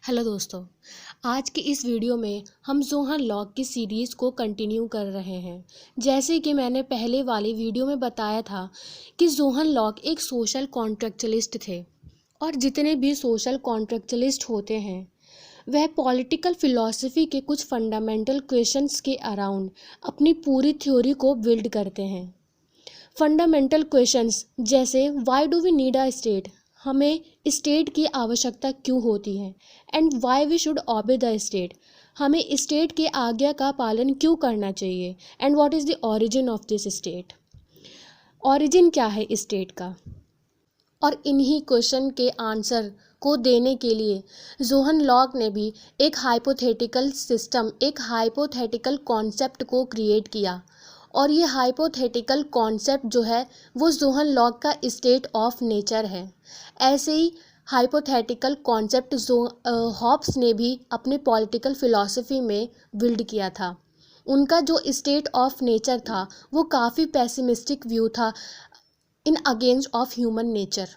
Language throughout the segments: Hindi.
हेलो दोस्तों। आज की इस वीडियो में हम ज़ोहन लॉक की सीरीज़ को कंटिन्यू कर रहे हैं। जैसे कि मैंने पहले वाली वीडियो में बताया था कि ज़ोहन लॉक एक सोशल कॉन्ट्रेक्चुअलिस्ट थे और जितने भी सोशल कॉन्ट्रेक्चुअलिस्ट होते हैं वह पॉलिटिकल फ़िलॉसफी के कुछ फंडामेंटल क्वेश्चंस के अराउंड अपनी पूरी थ्योरी को बिल्ड करते हैं। फंडामेंटल क्वेश्चंस जैसे why do we need a state, हमें स्टेट की आवश्यकता क्यों होती है, and why we should obey the state, हमें स्टेट के आज्ञा का पालन क्यों करना चाहिए, and what is the origin of this state, origin क्या है स्टेट का। और इन्हीं क्वेश्चन के आंसर को देने के लिए ज़ोहन लॉक ने भी एक हाइपोथेटिकल सिस्टम, एक हाइपोथेटिकल कॉन्सेप्ट को क्रिएट किया। और ये हाइपोथेटिकल कॉन्सेप्ट जो है वो ज़ोहन लॉक का स्टेट ऑफ नेचर है। ऐसे ही हाइपोथेटिकल कॉन्सेप्ट हॉब्स ने भी अपने पॉलिटिकल फ़िलॉसफी में बिल्ड किया था। उनका जो स्टेट ऑफ नेचर था वो काफ़ी पेसिमिस्टिक व्यू था in against of human nature,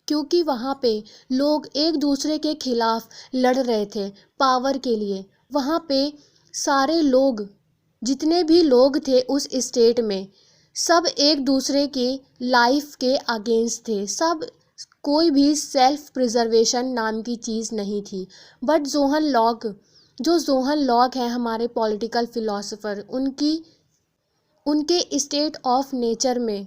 क्योंकि वहाँ पे लोग एक दूसरे के खिलाफ लड़ रहे थे पावर के लिए। वहाँ पे सारे लोग, जितने भी लोग थे उस स्टेट में, सब एक दूसरे की लाइफ के अगेंस्ट थे। सब, कोई भी सेल्फ प्रिजर्वेशन नाम की चीज़ नहीं थी। बट ज़ोहन लॉक हैं हमारे पॉलिटिकल फ़िलासफ़र, उनके स्टेट ऑफ नेचर में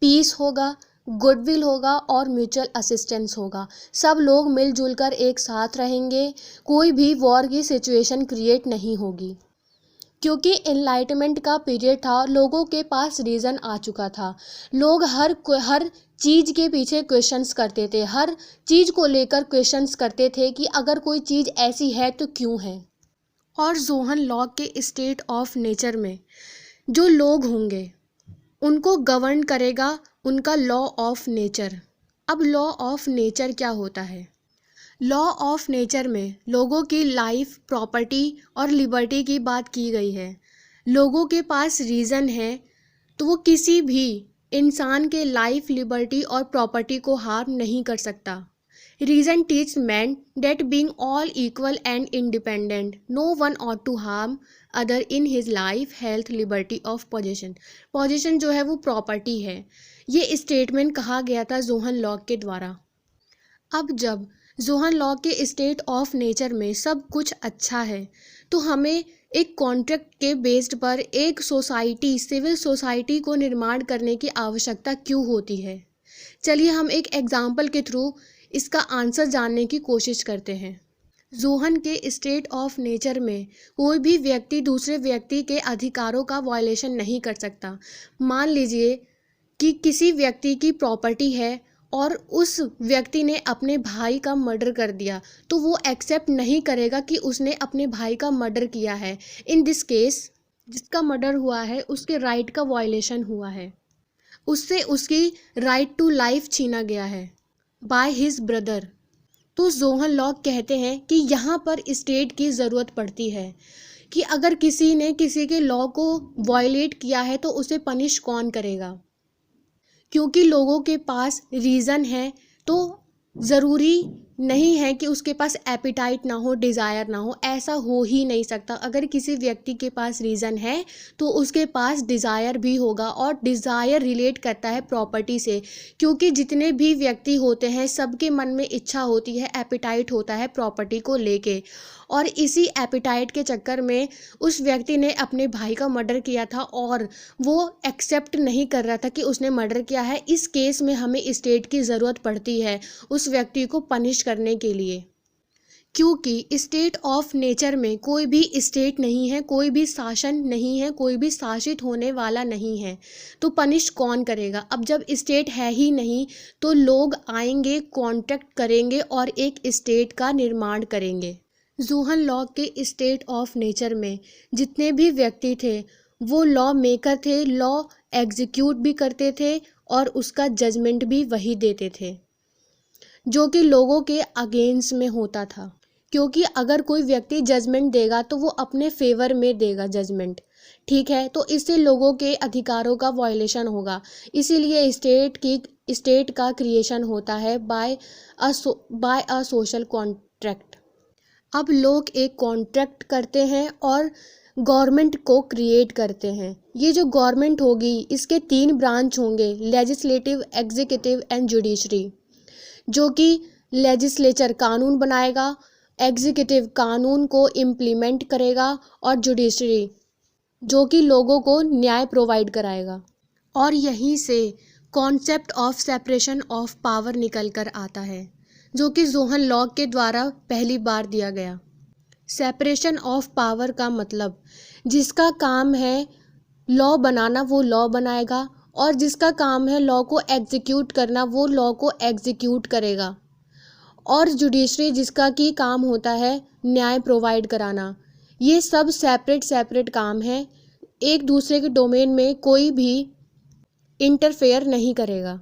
पीस होगा, गुडविल होगा और म्यूचुअल असिस्टेंस होगा। सब लोग मिलजुल कर एक साथ रहेंगे, कोई भी वॉर की सिचुएशन क्रिएट नहीं होगी। क्योंकि एनलाइटमेंट का पीरियड था, लोगों के पास रीज़न आ चुका था। लोग हर चीज़ के पीछे क्वेश्चंस करते थे, हर चीज़ को लेकर क्वेश्चंस करते थे कि अगर कोई चीज़ ऐसी है तो क्यों है। और ज़ोहन लॉक के स्टेट ऑफ नेचर में जो लोग होंगे उनको गवर्न करेगा उनका लॉ ऑफ नेचर। अब लॉ ऑफ नेचर क्या होता है? लॉ ऑफ नेचर में लोगों की लाइफ, प्रॉपर्टी और लिबर्टी की बात की गई है। लोगों के पास रीज़न है तो वो किसी भी इंसान के लाइफ, लिबर्टी और प्रॉपर्टी को हार्म नहीं कर सकता। Reason teach man that being all equal and independent, no one ought to harm other in his life, health, liberty of position. Position जो है वो प्रॉपर्टी है। ये स्टेटमेंट कहा गया था ज़ोहन लॉक के द्वारा। अब जब ज़ोहन लॉक के स्टेट ऑफ नेचर में सब कुछ अच्छा है तो हमें एक कॉन्ट्रैक्ट के बेस्ड पर एक सोसाइटी, सिविल सोसाइटी को निर्माण करने की आवश्यकता क्यों होती है। चलिए हम एक एग्जाम्पल के थ्रू इसका आंसर जानने की कोशिश करते हैं। ज़ोहन के स्टेट ऑफ नेचर में कोई भी व्यक्ति दूसरे व्यक्ति के अधिकारों का वायलेशन नहीं कर सकता। मान लीजिए कि किसी व्यक्ति की प्रॉपर्टी है और उस व्यक्ति ने अपने भाई का मर्डर कर दिया, तो वो एक्सेप्ट नहीं करेगा कि उसने अपने भाई का मर्डर किया है। इन दिस केस जिसका मर्डर हुआ है उसके राइट का वायलेशन हुआ है, उससे उसकी राइट टू लाइफ छीना गया है बाय हिज ब्रदर। तो ज़ोहन लॉक कहते हैं कि यहाँ पर स्टेट की ज़रूरत पड़ती है कि अगर किसी ने किसी के लॉ को वायलेट किया है तो उसे पनिश कौन करेगा। क्योंकि लोगों के पास रीज़न है तो ज़रूरी नहीं है कि उसके पास एपिटाइट ना हो, डिज़ायर ना हो। ऐसा हो ही नहीं सकता। अगर किसी व्यक्ति के पास रीज़न है तो उसके पास डिज़ायर भी होगा, और डिज़ायर रिलेट करता है प्रॉपर्टी से। क्योंकि जितने भी व्यक्ति होते हैं सबके मन में इच्छा होती है, एपिटाइट होता है प्रॉपर्टी को लेके। और इसी एपिटाइट के चक्कर में उस व्यक्ति ने अपने भाई का मर्डर किया था और वो एक्सेप्ट नहीं कर रहा था कि उसने मर्डर किया है। इस केस में हमें स्टेट की ज़रूरत पड़ती है उस व्यक्ति को पनिश करने के लिए। क्योंकि स्टेट ऑफ नेचर में कोई भी स्टेट नहीं है, कोई भी शासन नहीं है, कोई भी शासित होने वाला नहीं है, तो पनिश कौन करेगा। अब जब स्टेट है ही नहीं तो लोग आएंगे, कॉन्ट्रैक्ट करेंगे और एक स्टेट का निर्माण करेंगे। ज़ोहन लॉक के स्टेट ऑफ नेचर में जितने भी व्यक्ति थे वो लॉ मेकर थे, लॉ एग्जीक्यूट भी करते थे और उसका जजमेंट भी वही देते थे जो कि लोगों के अगेंस्ट में होता था। क्योंकि अगर कोई व्यक्ति जजमेंट देगा तो वो अपने फेवर में देगा जजमेंट, ठीक है, तो इससे लोगों के अधिकारों का वायलेशन होगा। इसीलिए स्टेट का क्रिएशन होता है बाय अ सोशल कॉन्ट्रैक्ट। अब लोग एक कॉन्ट्रैक्ट करते हैं और गवर्नमेंट को क्रिएट करते हैं। ये जो गवर्नमेंट होगी इसके 3 ब्रांच होंगे, लेजिस्लेटिव, एग्जीक्यूटिव एंड जुडिशरी। जो कि लेजिस्लेचर कानून बनाएगा, एग्जीक्यूटिव कानून को इम्प्लीमेंट करेगा और जुडिशरी जो कि लोगों को न्याय प्रोवाइड कराएगा। और यहीं से concept of separation of power निकल कर आता है, जो कि जोहन लॉक के द्वारा पहली बार दिया गया। सेपरेशन ऑफ पावर का मतलब जिसका काम है लॉ बनाना वो लॉ बनाएगा, और जिसका काम है लॉ को एग्जीक्यूट करना वो लॉ को एग्जीक्यूट करेगा, और जुडिशरी जिसका की काम होता है न्याय प्रोवाइड कराना। ये सब सेपरेट सेपरेट काम है, एक दूसरे के डोमेन में कोई भी इंटरफेयर नहीं करेगा।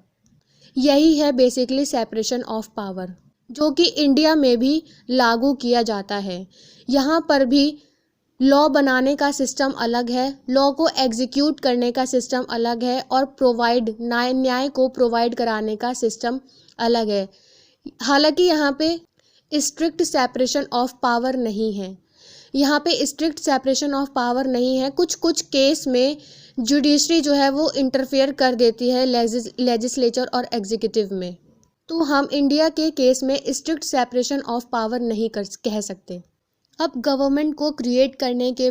यही है बेसिकली सेपरेशन ऑफ पावर, जो कि इंडिया में भी लागू किया जाता है। यहाँ पर भी लॉ बनाने का सिस्टम अलग है, लॉ को एग्जीक्यूट करने का सिस्टम अलग है, और न्याय को प्रोवाइड कराने का सिस्टम अलग है। हालांकि यहाँ पे स्ट्रिक्ट सेपरेशन ऑफ पावर नहीं है, यहाँ पे स्ट्रिक्ट सेपरेशन ऑफ पावर नहीं है। कुछ कुछ केस में जुडिशरी जो है वो इंटरफेयर कर देती है लेजिस्लेचर और एग्जीक्यूटिव में। तो हम इंडिया के केस में स्ट्रिक्ट सेपरेशन ऑफ पावर नहीं कह सकते। अब गवर्नमेंट को क्रिएट करने के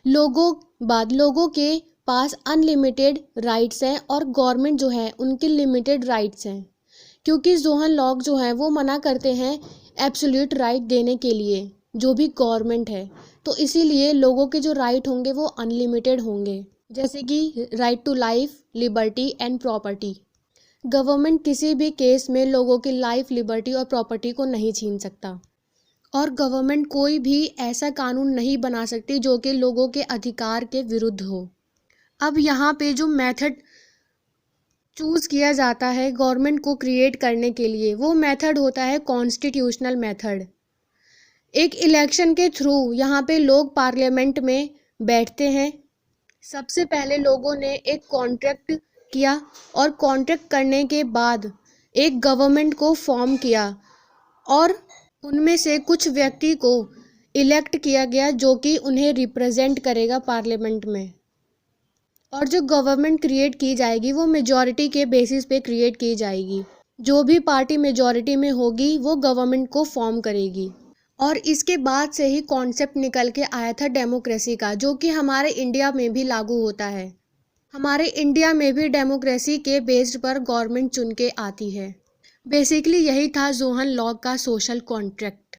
लोगों के पास अनलिमिटेड राइट्स हैं, और गवर्नमेंट जो है उनके लिमिटेड राइट्स हैं, क्योंकि जोहन लॉक जो है वो मना करते हैं एब्सोल्यूट राइट देने के लिए जो भी गवर्नमेंट है। तो इसीलिए लोगों के जो राइट होंगे वो अनलिमिटेड होंगे, जैसे कि right to life, liberty and property. Government किसी भी केस में लोगों की लाइफ, लिबर्टी और प्रॉपर्टी को नहीं छीन सकता, और गवर्नमेंट कोई भी ऐसा कानून नहीं बना सकती जो कि लोगों के अधिकार के विरुद्ध हो। अब यहाँ पे जो मेथड चूज़ किया जाता है गवर्नमेंट को क्रिएट करने के लिए, वो मेथड होता है कॉन्स्टिट्यूशनल मेथड। एक इलेक्शन के थ्रू यहाँ पे लोग पार्लियामेंट में बैठते हैं। सबसे पहले लोगों ने एक कॉन्ट्रैक्ट किया, और कॉन्ट्रैक्ट करने के बाद एक गवर्नमेंट को फॉर्म किया, और उनमें से कुछ व्यक्ति को इलेक्ट किया गया जो कि उन्हें रिप्रेजेंट करेगा पार्लियामेंट में। और जो गवर्नमेंट क्रिएट की जाएगी वो मेजॉरिटी के बेसिस पे क्रिएट की जाएगी। जो भी पार्टी मेजॉरिटी में होगी वो गवर्नमेंट को फॉर्म करेगी। और इसके बाद से ही कॉन्सेप्ट निकल के आया था डेमोक्रेसी का, जो कि हमारे इंडिया में भी लागू होता है। हमारे इंडिया में भी डेमोक्रेसी के बेस्ड पर गवर्नमेंट चुन के आती है। बेसिकली यही था जोहन लॉक का सोशल कॉन्ट्रैक्ट।